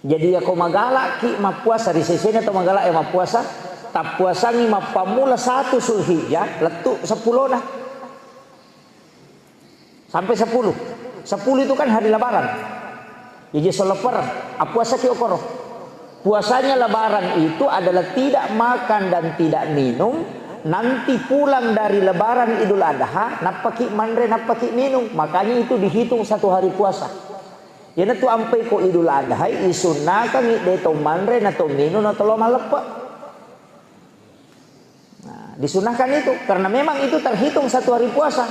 Jadi aku magalak ki mapuasa di sini atau magalak mapuasa tak puasa ni mapamula 1 Zulhijjah letuk 10 dah sampai 10 itu kan hari lebaran. Jadi selebaran puasa ki okoro. Puasanya lebaran itu adalah tidak makan dan tidak minum. Nanti pulang dari lebaran Idul Adha napaki manre napaki minum, makanya itu dihitung 1 hari puasa. Yana tu ampai ko Idul Adha isuna kami deto manre na to minum na to malepa. Nah, disunahkan itu karena memang itu terhitung 1 hari puasa.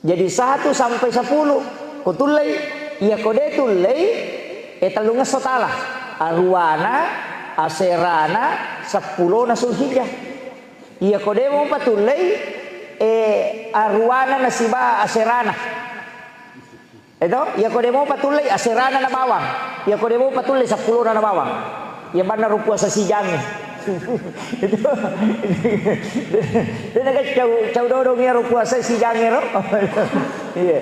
Jadi 1 sampai 10 kutulai iya kode tulai talunga sotala arwana aserana 10 na Zulhijjah. Iya kode mo patulay arwana na siba aserana. Ito, iya kode mo patulay aserana na bawang. Iya kode mo patulay 10 na bawang. Iya ba na rupuasa si Jangi. Itu. Dia nak cau dodong ya rupuasa si Jangi ro. Iya.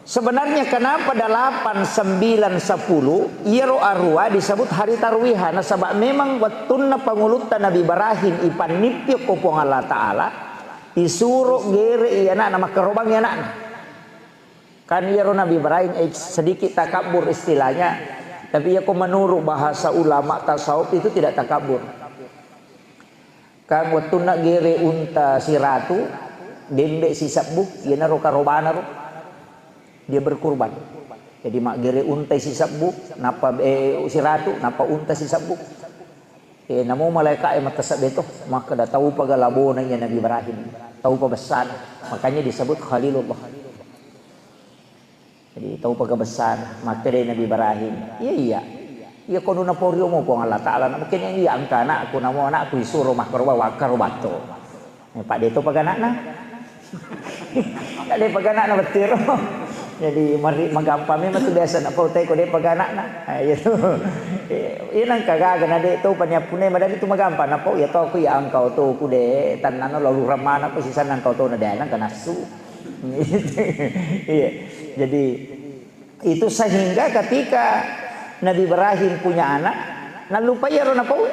Sebenarnya kenapa 8, 9, 10 Iro arwa disebut hari tarwiha. Nah sebab memang watunna pangulutan Nabi Ibrahim ipan nipyo kopong Allah Ta'ala disuruh gere iya nak nama kerobang ya nak. Kan iro Nabi Ibrahim sedikit takabur istilahnya. Tapi ya menurut bahasa ulama tasawuf itu tidak takabur. Kan watunna gere unta si ratu dembe si sabuk ya naro karobana ro. Dia berkurban. Jadi mak gere unta si sabuk napa si ratu napa unta si sabuk. Namo malaikat mata sabeto maka dah tahu pagalabo na Nabi Ibrahim. Tahu pa besar. Makanya disebut Khalilullah. Jadi tahu pa besar maka dari Nabi Ibrahim. Iya. Iya kono na porio mo po Allah Taala. Mungkin yang iya angka anak aku namo anak aku disuruh makarwa wakarobato. Pak deto paganakna. Kali paganakna betir. Jadi magampami matu biasa nak pautay ko de paganak na. Ay ito. Yan ang kagaga na de to panya punay madali tu magampa na po. Yato ko ya angkau to ku de tanan lalu ramana po sisan angkau to na de nang kanasu. Iya. Jadi itu sehingga ketika Nabi Ibrahim punya anak, nalupa ya ro na po.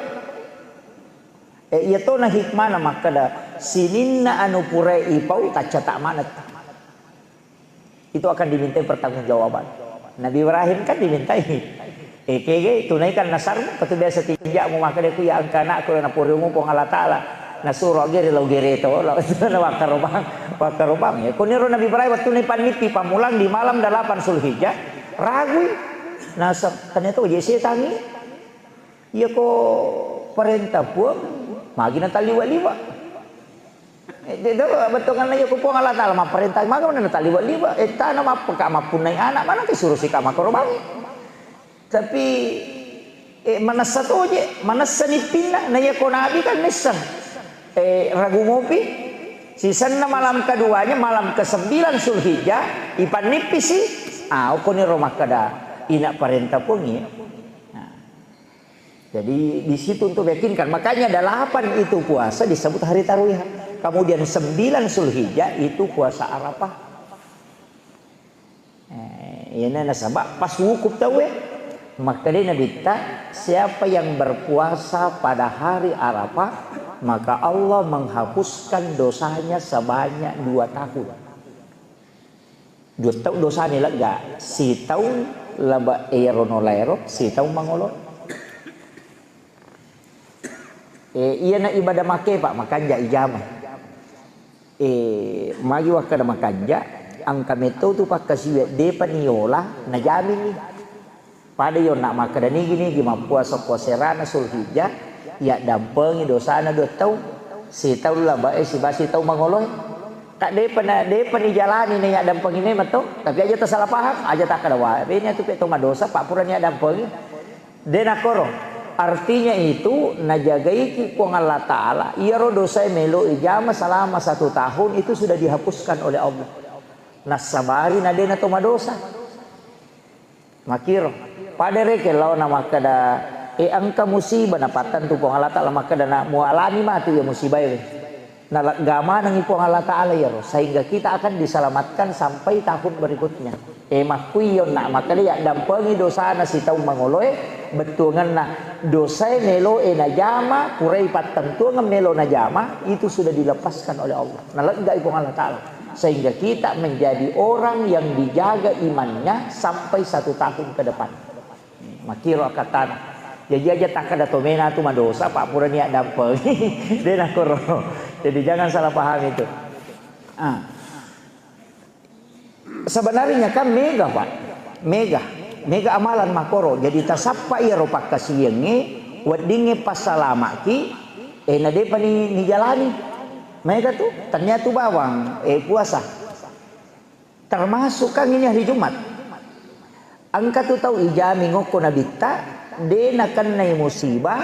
Yato na hikmah na makada sininna anu purai ipau kacata manat. Itu akan dimintai pertanggungjawaban. Nabi Ibrahim kan dimintai kege tunaikan nasarmu patu biasa tinjak mu maka deku ya angkana aku na purimu pong Allah Taala nasuro gere lo gere to lo na wakarobang ya kuniro Nabi Ibrahim tunai panipi pamulang di malam 8 Zulhijjah ragu nasar ternyata jese tangi ya ko perintah pun magi na taliwa-liwa. Itu betul kan lagi kupong Allah Ta'ala perintah maka mana taliwa-liwa tanah mapaka mapunay anak mana disuruh si kama korban. Tapi manasa to je manasa ni pinna na ya ko nabi kan nisan ragu ngopi sisan na malam keduanya malam ke-9 Zulhijjah ipan nipis si ko ni rumah kada ina perintah pun ya. Nah, jadi di situ untuk yakinkan makanya 8 itu puasa disebut hari tarwiyah. Kemudian 9 Zulhijjah itu puasa Arafah. Ini nasabak pas wukuf tahu ya. Maka dia Nabi siapa yang berpuasa pada hari Arafah maka Allah menghapuskan dosanya sebanyak 2 tahun. 2 tahun dosanya lega. Si tahun laba eronolaero, si tahun mangolot. Iya na ibadah make Pak makanja ijamah. Magi wakada makanja ang kameto tu pakasiwe de paniola na jamin ni pada yon nak makada ni gini gima puasa puasera Zulhijjah ya dampengi dosa na 2 tahun si tahun lah bae si basi tahun mangoloy tak de jalani ni ya dampengi ni mato tapi aja tersalah paham aja tak kada wae ini tu pe dosa pak puranya dampengi de nakoro. Artinya itu najagai kipong Allah Ta'ala iro dosa melo ijama selama 1 tahun itu sudah dihapuskan oleh Allah. Nasabari nadena toma dosa makiro pada reke lau nama kada angka musibah napatan tu pong Allah Ta'ala maka dana mualani mati ya musibah ini Nalagama ng ipong Allah Ta'ala ya, sehingga kita akan diselamatkan sampai tahun berikutnya. Makuyon na makaliya dampangi dosa na si taong manguloy betungan na dosa melo najama kuray patentuang melo najama itu sudah dilepaskan oleh Allah. Nalagga ipong Allah Ta'ala sehingga kita menjadi orang yang dijaga imannya sampai 1 tahun ke depan. Makiro katana. Jadi aja tak ada tomena tu madosa pak pura niat dampel. Dia nak koro. Jadi jangan salah paham itu. Sebenarnya kan mega pak, mega amalan makoro. Jadi tasappa ia ropak kasiyengi, wadinge pasalamaki, nade pa ni jalani. Mega tu, ternyata bawang, puasa. Termasuk kan ini hari Jumat. Angka tu tahu ijami ngoko nabita. Dia nak kena musibah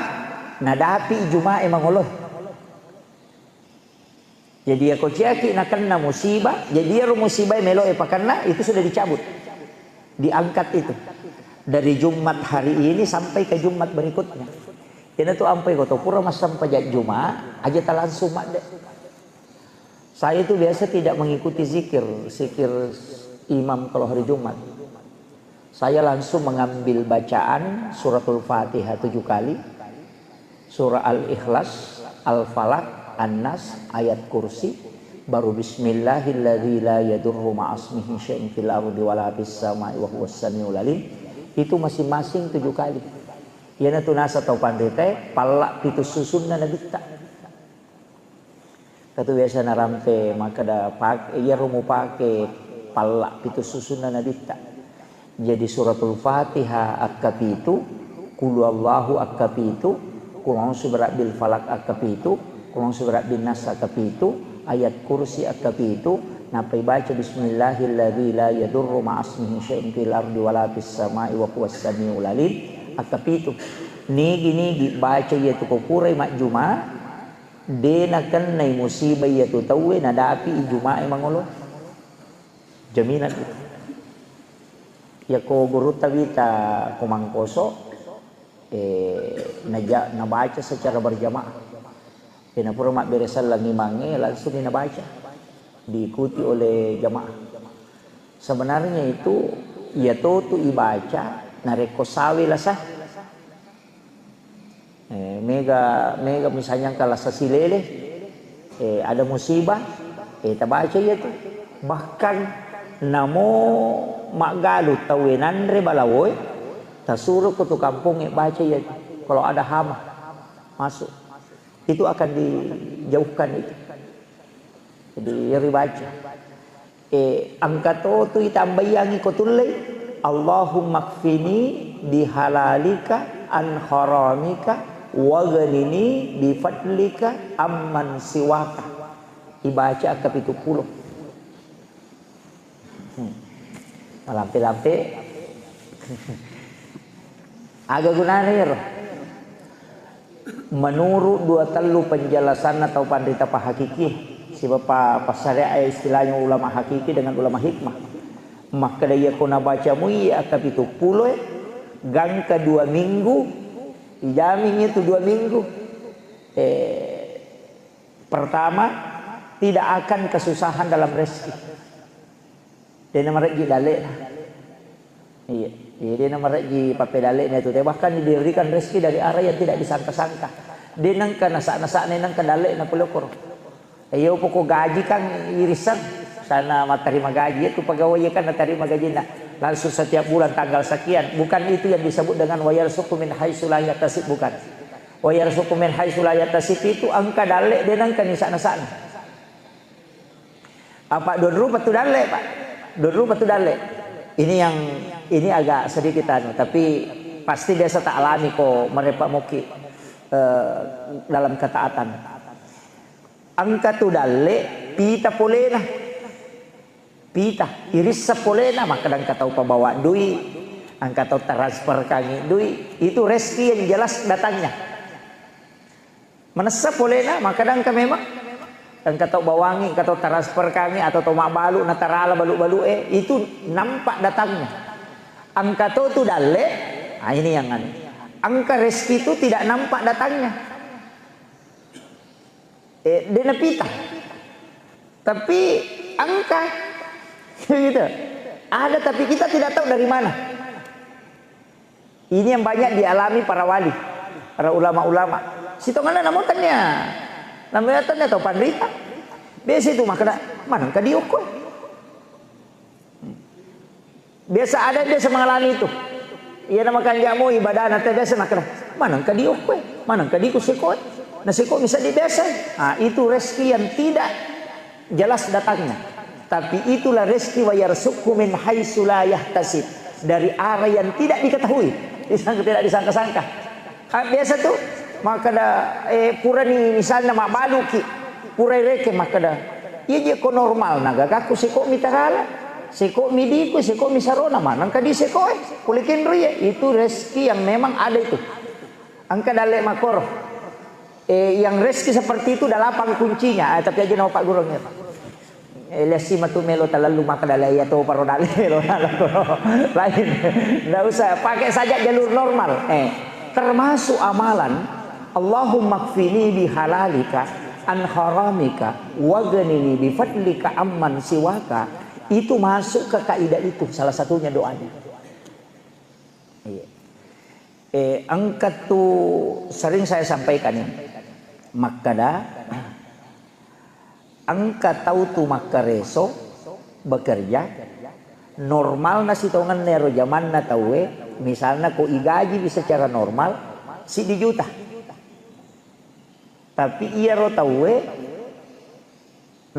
nadapi Jumat emang Allah. Jadi aku ciaki nak kena musibah, jadi musibah melo pakana itu sudah dicabut. Diangkat itu. Dari Jumat hari ini sampai ke Jumat berikutnya. Ini tuh ampai kau pura mas sampai Jumat aja tak langsung mak deh. Saya itu biasa tidak mengikuti zikir imam kalau hari Jumat. Saya langsung mengambil bacaan suratul Fatihah 7 kali, surah Al-Ikhlas, Al-Falaq, An-Nas, ayat kursi, baru bismillahilladzi la yadurru ma'asmihi syai'un fil ardi wala fis sama'i wa huwas samiul alim. Itu masing-masing 7 kali. Yana tunasa tau pandete palak pitu susunna nabita. Katu biasa narampe maka da pak iya rumu pake palak pitu susunna nabita. Jadi suratul Fatihah akapitu, qul huwallahu akapitu, qul a'udzu birabbil falaq akapitu, qul a'udzu birabbin nas akapitu, ayat kursi akapitu, napai baca bismillahilladzi la yadurru ma'asmihi syai'un fil ardi wala fis sama'i wa huwas samiul alim akapitu. Nigi baca yaitu kukurai mak Jumat, denakan nai musibah yaitu tawe nadapi Jumat emang Allah. Jaminan itu. Ya ko guru tawita kumangkoso nabaca secara berjamaah. Pura mak beresal lagi mange langsung nabaca diikuti oleh jamaah. Sebenarnya itu ya tu ibaca nareko sawi lah sah. Mega misalnya kalau sasilele ada musibah tabaca ya tu bahkan namo magalu tawenan re balawoy tasuruh ke tu kampung baca ya kalau ada hama masuk itu akan dijauhkan itu. Jadi yari baca angkato tu itambayangi ko tulay Allahumma kfini bihalalika an haramika wa ghanini bi fadlika amman siwaka. Ibaca ke 70. Lampe-lampe agak gunanya menurut 2 telu penjelasan atau pandita hakiki si bapak pasarya istilahnya ulama hakiki dengan ulama hikmah maka dia kuna baca muia tapi itu puluh gang ke 2 minggu dijamin itu 2 minggu pertama tidak akan kesusahan dalam rezeki. Dia nama rejik dalek lah. Iya, dia nama rejik pakai daleknya itu. Bahkan diberikan rezeki dari arah yang tidak disangka-sangka. Dia nangka nasak-nasak nangka dalek nak pelukur. Ayo pokok gaji kan irisan sana terima gaji itu pegawai kan terima gaji nak langsung setiap bulan tanggal sekian. Bukan itu yang disebut dengan wayarsuqu min haitsu la yahtasib, bukan. Wayarsuqu min haitsu la yahtasib itu angka dalek dia nangka nasak-nasak. Apa dulu betul dalek Pak? Dulu betul dalek. Ini agak sedikit tapi pasti biasa tak alami kok mereka muki dalam ketaatan. Angka tu dalek pita polena. Pita iris sepolena maka dan kata upa bawa duit, angka tahu transfer kami duit itu rezeki yang jelas datangnya. Menesa polena maka dan memang dan kata bawangi kata transfer kami atau tomak balu natarala balu itu nampak datangnya. Angka tu dalek, ini yang angka rezeki itu tidak nampak datangnya. dena pita. Tapi angka gitu. Ada tapi kita tidak tahu dari mana. Ini yang banyak dialami para wali, para ulama-ulama. Sitongan namun tanya. Namanya tanya atau pandrita. Biasa itu maka mana ka diuk ko. Biasa ada dia mengalami itu. Ia namakan jamu ibadah nanti biasa maka mana ka diuk ko. Mana ka diku seko. Nah seko bisa dibiasa. Ah itu rezeki yang tidak jelas datangnya. Tapi itulah rezeki wa yarzuqhu min haitsu la yahtasib. Dari arah yang tidak diketahui, tidak disangka-sangka. Biasa tuh maka da pura ni misalnya mak baluki pura reke maka da iya je ko normal naga kaku seko mitagala seko midiku seko misarona manang ka di seko kulikin riye itu rezeki yang memang ada itu angka dalek makor yang rezeki seperti itu dah 8 kuncinya tapi aja nama Pak Gurungnya Pak lesi matu melo talalu maka dalai atau parodale melo lain enggak usah pakai saja jalur normal termasuk amalan Allahumma kfini bihalalika an haramika wagnini bifadlika amman siwaka itu masuk ke kaidah itu salah satunya doanya. Angkat tuh sering saya sampaikan ya. Makada angka tahu tu makareso bekerja normal nasi tongan nero zaman na tahu misalnya ko igaji bisa secara normal si di juta tapi iya ro tahu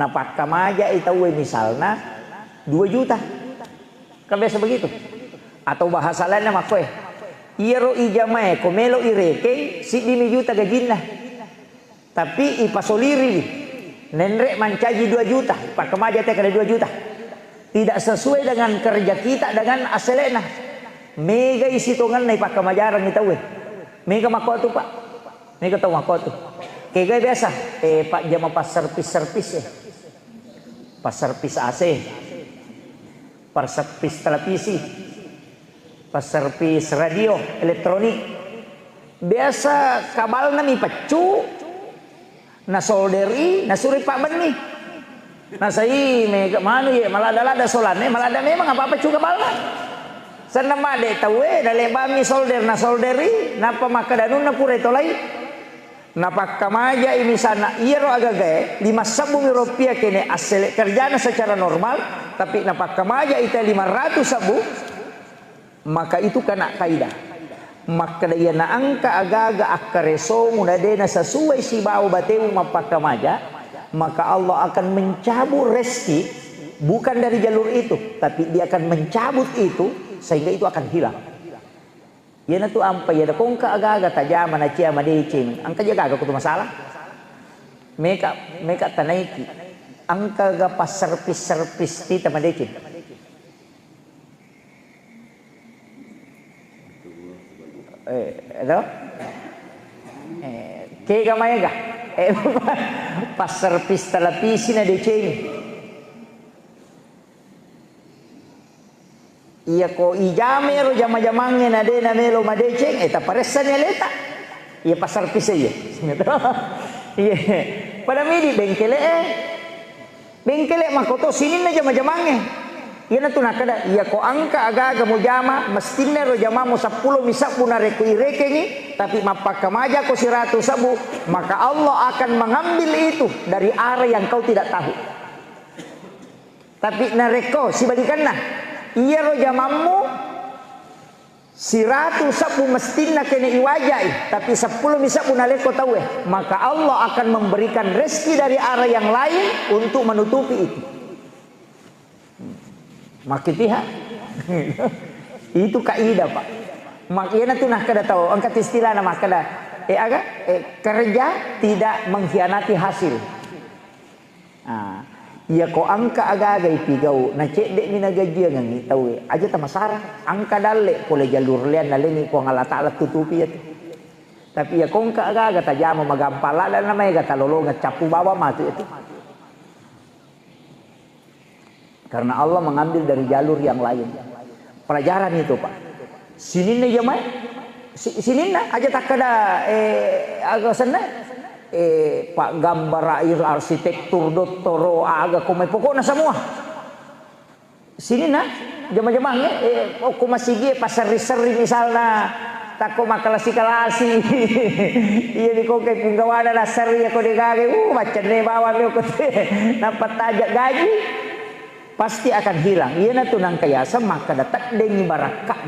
napak kamaja tahu misalnya 2 juta kan biasa begitu atau bahasa lainnya makoy iya ro ijamae ko melo ireke si di juta gajinna tapi ipasoliri nenrek mancaji 2 juta, pak kemaja teh kada 2 juta. Tidak sesuai dengan kerja kita dengan aselena. Mega isi tongan nai pak kemajaran kita we. Mega mako tu pak. Mega tahu mako tu. Kega biasa. Pak jama pas servis Pas servis AC. Pas servis televisi. Pas servis radio elektronik. Biasa kabal nami pecu. Na solderi, na suri pak benih. Na sai mega manu ye malada solane, malada memang apa-apa juga balna. Sana made tahu dale bami solder na solderi, napa maka danun na pure tolai. Napa kamaja ini sana iro agagae 5.000 rupiah kene asal kerjana secara normal, tapi napa kamaja itu 500.000 maka itu kena kaidah. Maka dia na angka agaga akareso munadena sesuai si bau bateu mapakamaja maka Allah akan mencabut rezeki bukan dari jalur itu tapi dia akan mencabut itu sehingga itu akan hilang ya na tu ampa ya da kongka agaga tajama na cia madecing angka jaga aku tu masalah meka tanaiki angka ga pas servis tita madecing kega maya pas servis televisi na deceng iya ko ijame ro jama-jamangnya na de na melo madeceng eta paresan ya leta iya pas servis iya iya pada midi bengkele makoto sini na jama-jamangnya iya na tunakada iya ko angka aga-aga mo jama mestinna ro jama mo 10 misa puna reku irekengi tapi mapakamaja ko 100.000 maka Allah akan mengambil itu dari arah yang kau tidak tahu tapi nareko si balikanna iya ro jamamu 100.000 mestinna kene iwajai tapi 10 misa puna leko tahu maka Allah akan memberikan rezeki dari arah yang lain untuk menutupi itu makitiha itu kaidah pak makanya tuh nah kada tahu angkat istilah nama kada kerja tidak mengkhianati hasil ya ko angka aga-aga ipigau na cek dek mina gaji ngang tahu aja ta masara angka dalle pole jalur lian naleni ko ngalata alat tutupi ya tapi ya ko angka aga-aga tajama magampala dan namanya gata lolo ngacapu bawa matu itu karena Allah mengambil dari jalur yang lain. Pelajaran itu pak. Sini nih jamai, sini na aja tak ada agak sana. Pak gambar air arsitektur doktoro aga kumai pokoknya semua sini nah jama-jamanya aku masih ge pasar seri misalnya tako makalasi-kalasi iya di kok kayak punggawana dasar ya kok digage macam ne bawa me ko dapat tajak gaji pasti akan hilang iya na tunang kayasa maka datak dengi barakah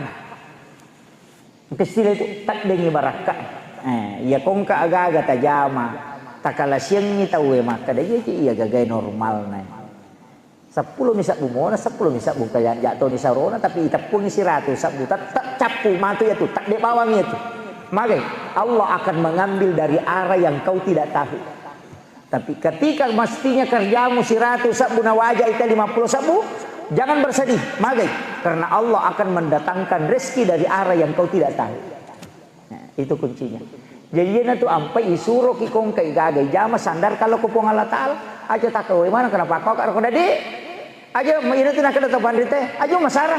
istilah itu tak dengi barakah ya kong ka aga-aga tajama takala siyang ni tahu maka dia iya gagay normal na 10 misa bumona 10 misa buka jatuh di sarona tapi itapun si ratu sabu tak capu matu ya tuh tak de bawang itu maka Allah akan mengambil dari arah yang kau tidak tahu tapi ketika mestinya kerjamu si ratu sabu na wajah itu 50 sabu jangan bersedih maka karena Allah akan mendatangkan rezeki dari arah yang kau tidak tahu. Itu kuncinya. Jadi na tu ampai isuro ki kong kai gagay jama sandar kalau ko pong Allah Taala aja tak kau mana kenapa kau karo dadi aja ina tu nak kada to pandite aja masarah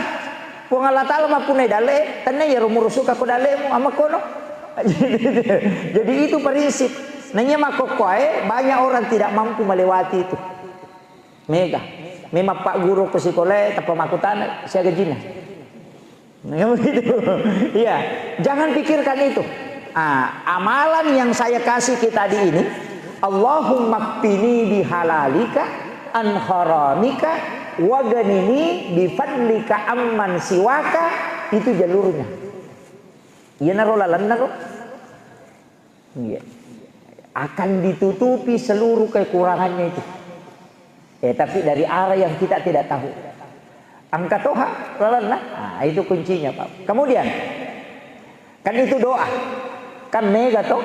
pong Allah Taala mapunai dale tanne ya rumurusu ka ko dale mo ama kono. Jadi itu prinsip. Nanya makokoe banyak orang tidak mampu melewati itu. Mega. Memang Pak Guru ke sekolah tanpa makutan saya gajina. Begitu. Iya, jangan pikirkan itu. Amalan yang saya kasih kita di ini, Allahumma qini bihalalika an haramika wa ganini bifadlika amman siwaka, itu jalurnya. Iya naro lalan naro. Iya. Akan ditutupi seluruh kekurangannya itu. Tapi dari arah yang kita tidak tahu. Angkat toha, lalan itu kuncinya Pak. Kemudian, kan itu doa, kan mega toh.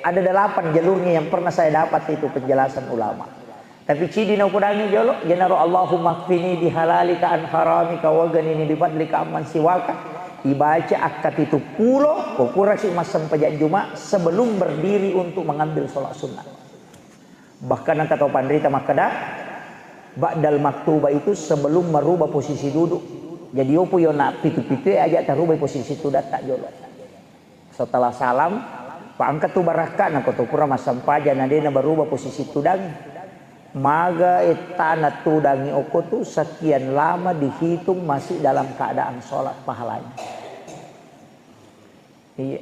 Ada 8 jalurnya yang pernah saya dapat itu penjelasan ulama. Tapi cidi na kudangi jolo, jenaro Allahumma qfini bihalalika an haramika wa ganini bifadlika amman siwaka. Dibaca akad itu pulo, kurang si masam pajak Jumat sebelum berdiri untuk mengambil sholat sunnah. Bahkan kata pandrita makada ba'dal maktuba itu sebelum merubah posisi duduk. Jadi opo yo nak pitu-pitu aja terubah posisi itu tak jolo. Setelah salam, Pak angkat tu baraka nak tu pura masam paja nadena berubah posisi tudang. Maga etana tudangi oko tu sekian lama dihitung masih dalam keadaan sholat pahalanya. Iya.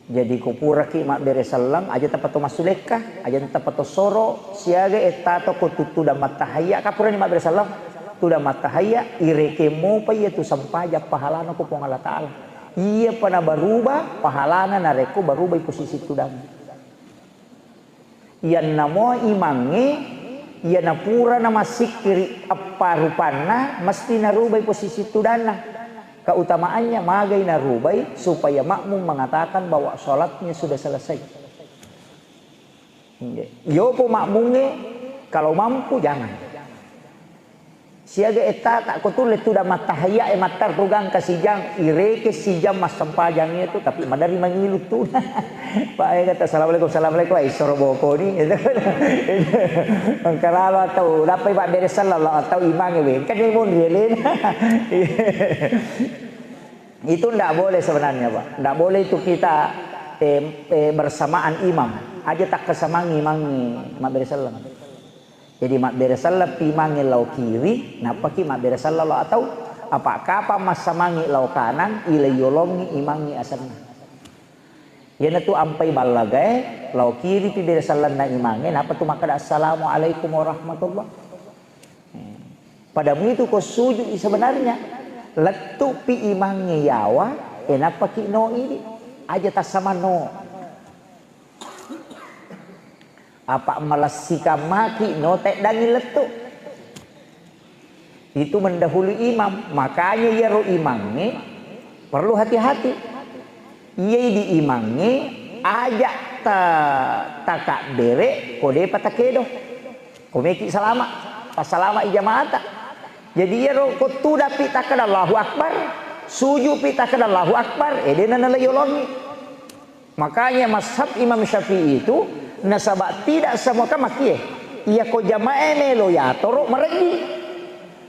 Jadi kupura ki mak bere salam aja tapato masuleka aja tapato soro siaga etato ko tutu da matahaya kapura ni mak bere salam tu da matahaya ireke mo pa itu sampaja pahalana ko pong Allah Taala iya pana berubah pahalana nareko berubah posisi tudang yan namo imange iya napura na masikiri apa rupana mesti narubah posisi tudana. Keutamaannya magai narubai supaya makmum mengatakan bahwa sholatnya sudah selesai. Yopo makmumnya kalau mampu jangan. Siaga eta tak kutulis tudah matahaya matar tugang kasijang ireke sijam mas sempajangnya itu tapi madari mangilut tuh. Pak kata assalamualaikum ai soroboko ni. Kalau atau dapat Pak beres sallallahu atau imang we kan mun rielen. Itu ndak boleh sebenarnya Pak. Ndak boleh itu kita bersamaan imam. Aja tak kesamangi mangi mak beres sallallahu. Jadi mak beresalah pimangi lau kiri, napa ki mak beresalah lau atau apa kapa mas samangi lau kanan, ilayolongi imangi asana. Yana tu ampai balagai lau kiri pi beresalah na imangi, napa tu maka assalamualaikum warahmatullah. Padamu itu kau sujud sebenarnya letu pi imangi yawa, napa ki no ini aja tas sama no. Apa malas sikam maki no tek dangi letuk itu mendahului imam makanya ya ro imangnya perlu hati-hati iya di imangnya ajak takak bere kode patakedo komeki salama pas salama ijamaata jadi ya ro kutu dapi takad Allahu Akbar suju pi takad Allahu Akbar edena nalayolongi makanya mazhab Imam Syafi'i itu nasabak tidak semua kan makie iya ko jamae melo ya toro meregi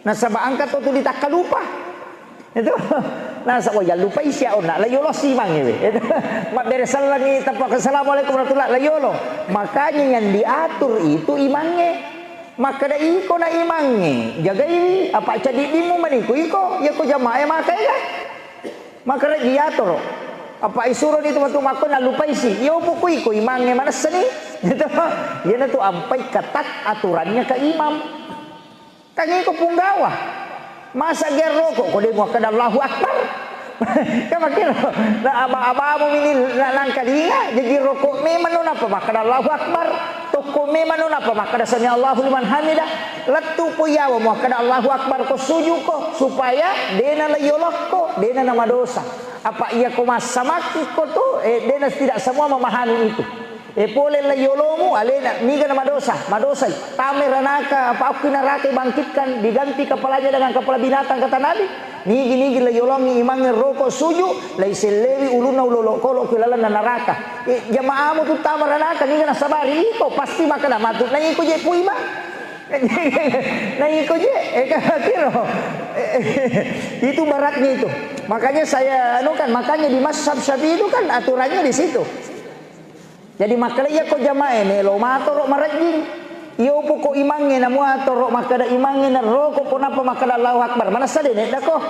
nasabak angkat tu ditaka lupa itu nasa ko ya lupa isya ona layolo simang ini. Mak beresan lagi tapak assalamualaikum warahmatullahi layolo. Makanya yang diatur itu imangnya. Maka da iko na imangnya. Jaga ini apa jadi dimu maniku iko ya ko jamaah makai kan. Maka da diatur. Apa isuro itu waktu makon na lupa isi. Yo buku iko imangnya mana seni. Gitu. Ya na tu ampai ketat aturannya ke imam. Kanya iko punggawa. Masa geroko ko dia muakad Allahu Akbar. Kamu kira na aba-aba mo mini nang kalinga jadi rokok me manon apa makad Allahu Akbar. Toko me manon apa makad sami Allahu liman hamidah. Latu po yawa muakad Allahu Akbar ko suju ko supaya dena layolok ko dena nama dosa. Apa ia ko masamaki ko tu dena tidak semua memahami itu. Pole la yolomu alena niga na madosa tamer ranaka apa aku neraka bangkitkan diganti kepalanya dengan kepala binatang kata Nabi nigi la yolongi imangnya rokok suju la iselewi uluna ulolo kolok kilala na neraka jamaamu tu tamer ranaka niga na sabari iko pasti makana matut na iko je puima na iko je kira itu baratnya itu makanya saya makanya di mazhab Syafi'i itu kan aturannya di situ. Jadi makala iya ko jamae melo matoro marajing. Iyo po ko imangin na muatoro makada imangin na roko po napa makada Allahu Akbar. Mana sa din dako.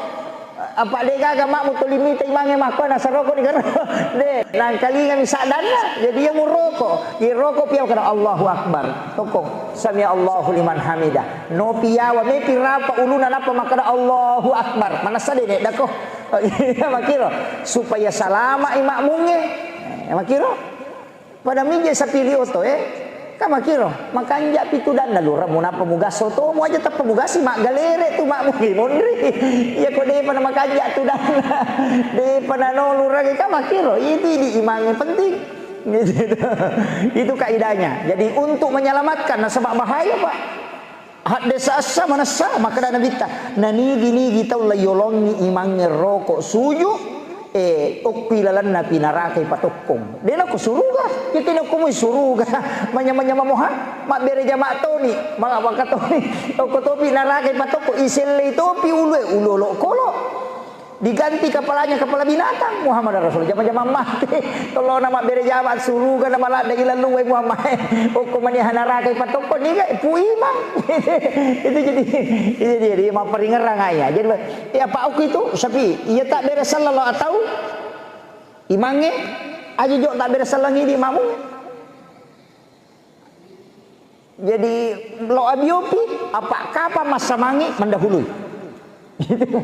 Apa de gaga mak mo to limita imangin mako na sa roko ni garo. De nang kalinga mi sadan na. Jadi yang roko. Di roko piaw kada Allahu Akbar. Tokong sami Allahu liman hamida. No piawa me pirapa uluna napa makada Allahu Akbar. Mana sa din dako. Makiro supaya salama imakmunge. Makiro pada minggu sa pilih oto kama kiro makanja pitudan na lura mo na pamugaso to mo aja ta pamugasi mak galere tu mak muginon ri ya ko de pana makanja tudan de pana no lura kama kiro itu di imangnya penting gitu. Itu kaidahnya. Jadi untuk menyelamatkan na sebab bahaya Pak desa asa manasa maka dana bita nani gini kita la yolongi imangnya rokok suju okpilalan na pinarakai patokong. Dena ko suruga. Kita na ko mo suruga. Manya-manya mamoha. Mabere jama toni. Mga wakatoni. Oko to pinarakai patoko. Isele topi ulo kolo. Diganti kepalanya kepala binatang. Muhammad Rasul. Jama-jama mati. Kalau nama bere jama suruga nama lada ilan luwe Muhammad. Oko manihan narakai patoko. Niga puimang. Itu jadi maperingerang ayah. Jadi apa aku itu sapi ia tak beres sallallahu atau imangnya aja jok tak beres salangi di imamu. Jadi lo abiopi apa kapan masa mangi mendahului. Gitu.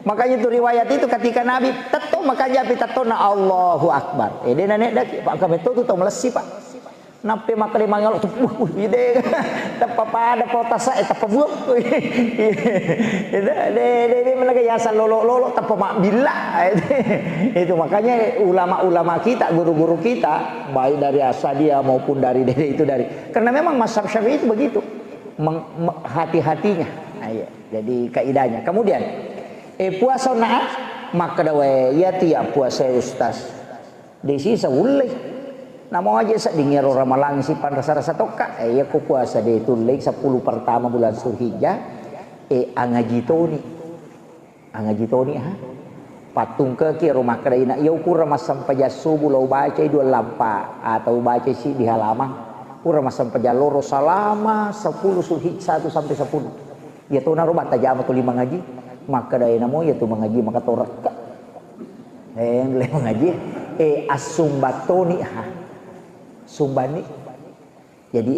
Makanya itu riwayat itu ketika Nabi teto makanya api teto na Allahu Akbar. Dia nenek dak Pak kami tu tahu melesi Pak. Nape makale mangalo tu ide tapa pada potas saya tapa buak. De menaga yasan lolo tapa mak bila. Itu makanya ulama-ulama kita, guru-guru kita baik dari Asadia maupun dari itu dari karena memang mazhab Syafi'i itu begitu. Hati-hatinya. Nah, iya. Jadi kaidahnya. Kemudian puasa na maka dawe ya tiap puasa ustaz. Desi sawulai. Namo aja sa dingero ramalang si rasa-rasa toka ya ko puasa de tulik 10 pertama bulan Zulhijjah angajitoni ha patung ke rumah keraina ya ukura masam pajasu bulau baca dua lampa atau baca si di halaman ukura masam pajaloro salama 10 Zulhijjah 1 sampai 10 ya to na rumah tajama tu 5 ngaji maka dai namo ya tu mengaji maka torak le mengaji asumbatoni ha sumbani jadi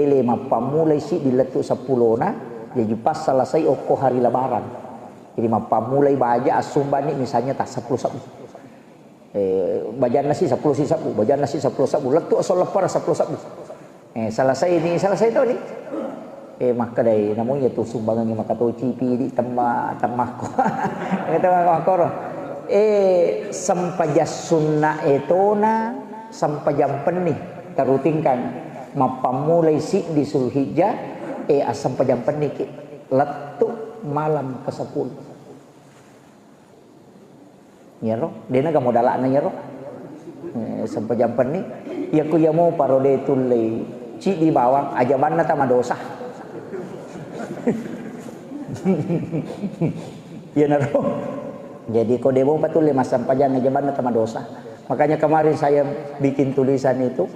ele mapamulai si diletuk 10 na jadi pas selesai oko hari lebaran jadi mapamulai baja asumbani misalnya tak 10 sabu bajan nasi 10 sabu bajan nasi 10 sabu letuk asal lepar 10 sabu selesai itu nih maka dari namanya tu sumbangan yang maka tu cipi di temah ko kata makoro sampajas sunnah etona sampajam penih terutingkan mapamulai si di Zulhijjah asam pajam penih letuk malam ke-10 ya roh dena ga modalana ya roh sampajam penih ya ku ya mau parode tulai ci di bawang aja mana tama dosa ya naro Jadi kodebo patul lima sampajan ngejaban sama dosa. Makanya kemarin saya bikin tulisan itu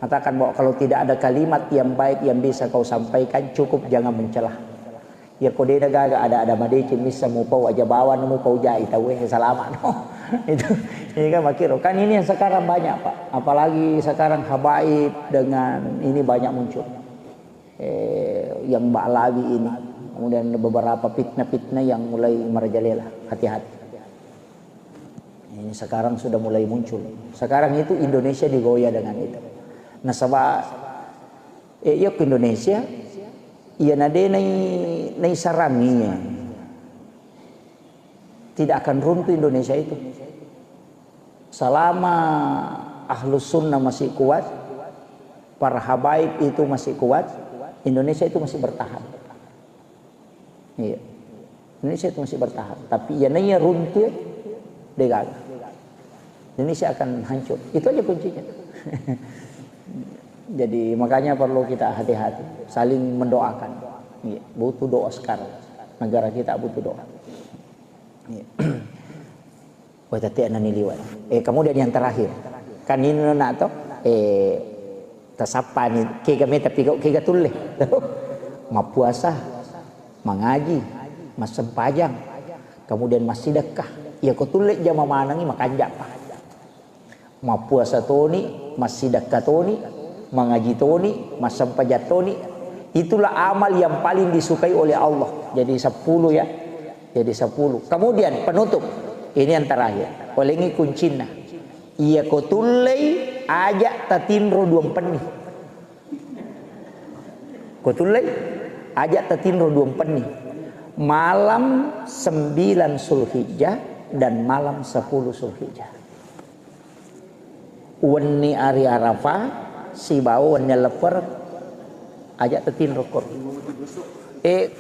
katakan bahwa kalau tidak ada kalimat yang baik yang bisa kau sampaikan, cukup jangan mencelah. Ya kode gaga ada madecin misa mo pau aja bawan mo pau jai tahu salamat no. Itu ini kan makiro kan ini yang sekarang banyak Pak, apalagi sekarang habaib dengan ini banyak muncul yang ba'lawi ini, kemudian beberapa fitnah-fitnah yang mulai merajalela. Hati-hati, ini sekarang sudah mulai muncul. Sekarang itu Indonesia digoyah dengan itu. Nah sebab yuk Indonesia ia nade nai saranginya tidak akan runtuh Indonesia itu selama ahlus sunnah masih kuat, para habaib itu masih kuat, Indonesia itu masih bertahan. Iya, Indonesia itu masih bertahan. Tapi ya naya runtuh degal, Indonesia akan hancur. Itu aja kuncinya. Jadi makanya perlu kita hati-hati, saling mendoakan. Ya, butuh doa sekarang. Negara kita butuh doa. Ya. Wah tadi anak niliwan. Kemudian yang terakhir, kan ini nak to, tasapa ni, kega meta pigo kega tulle, mapuasa, mengaji, masempajang, kemudian masih sedekah. Ya kau tulle jama manangi makanja pa. Mapuasa toni, masih sedekah toni, mengaji toni, masempajat toni, itulah amal yang paling disukai oleh Allah. Jadi 10 ya. Jadi 10. Kemudian penutup. Ini yang terakhir. Olengi kuncina. Ia kotulei ajak tatinro duam peni. Kotulei ajak tatinro duam peni. Malam 9 Zulhijjah dan malam 10 Zulhijjah. Wani ari Arafah si bau wani leper ajak tatinro kor.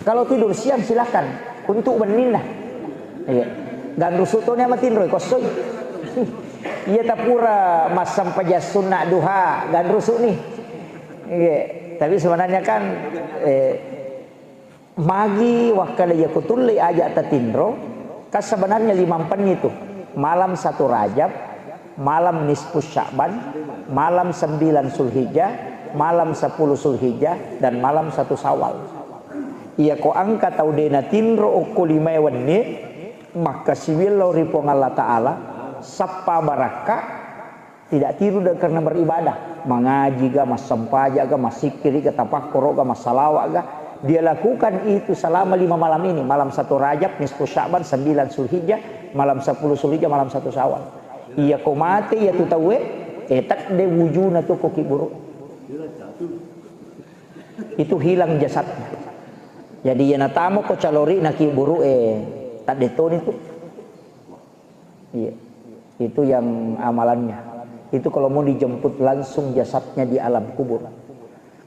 Kalau tidur siang silakan untuk benindah. Iya. Dan rusutnya matin roy kosong. Iya tapura masam pajas sunnah duha dan rusuk nih. Iya. Tapi sebenarnya kan magi wakala yakutulli ajak tatindro kan sebenarnya 5 pen itu. Malam 1 Rajab, malam nisfus Sya'ban, malam 9 Zulhijjah, malam 10 Zulhijjah dan malam 1 Syawal. Iya ko angka tau dena tinro o kulimai wanni maka siwillau ripong Allah Ta'ala sapa baraka tidak tiru karena beribadah, mengaji ga mas sempaja ga mas sikiri ga tapakkuro ga mas salawat ga, dia lakukan itu selama 5 malam ini, malam 1 Rajab, nisfu Sya'ban, 9 Zulhijjah, malam 10 Zulhijjah, malam 1 Syawal. Iya ko mati ya tu tawe tak de wujuna tu koki buruk itu hilang jasadnya. Jadi yana tamu ko calori naki buru tak deton itu. Iya. Itu yang amalannya. Itu kalau mau dijemput langsung jasadnya di alam kubur.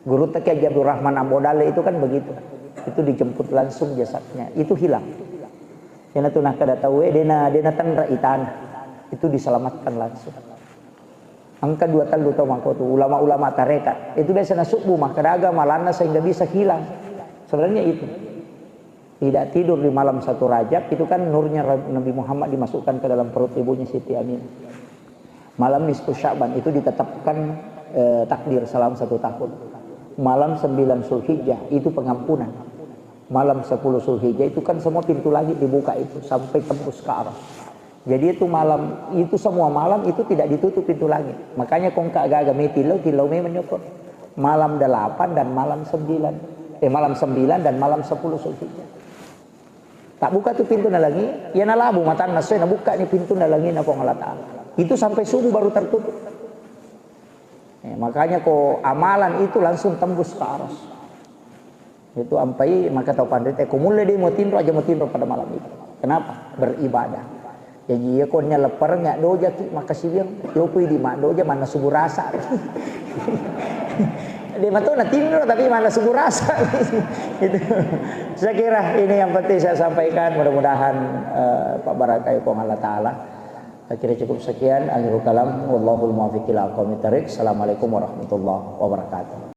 Guru Teki Abdul Rahman Ambodale itu kan begitu. Itu dijemput langsung jasadnya. Itu hilang. Yana tu nak kada tahu dena tanra itana. Itu diselamatkan langsung. Angka 2 tahun tahu mangko tu ulama-ulama tarekat. Itu biasa subuh mah kada agama lana sehingga bisa hilang. Sebenarnya itu tidak tidur di malam 1 Rajab itu kan nurnya Nabi Muhammad dimasukkan ke dalam perut ibunya Siti Aminah. Malam nisfu Sya'ban itu ditetapkan takdir selama 1 tahun. Malam 9 Zulhijjah itu pengampunan. Malam 10 Zulhijjah itu kan semua pintu langit dibuka itu sampai tembus ke arah. Jadi itu malam itu semua malam itu tidak ditutup pintu langit. Makanya kongka gaga metilau me menyokor. Malam 8 dan malam 9. Malam 9 dan malam 10 Zulhijjah. Tak buka tuh pintu nalangi, ya nalabu matan nasoi na buka nih pintu nalangi na kong Allah Ta'ala. Itu sampai subuh baru tertutup. Makanya kok amalan itu langsung tembus ke aras. Itu ampai maka tahu pandai kumule dia mau tinro aja mau tinro pada malam itu. Kenapa? Beribadah. Jadi ya konya lepar nggak doja ki maka siang yo kui di mak doja mana subuh rasa. Dia mah tuh tinro tapi mana subuh rasa. Gitu. Saya kira ini yang penting saya sampaikan. Mudah-mudahan Pak Barakai Pong Allah Ta'ala. Saya kira cukup sekian. Akhirul kalam. Wallahul muwaffiq ila aqwamit thariq. Assalamualaikum warahmatullahi wabarakatuh.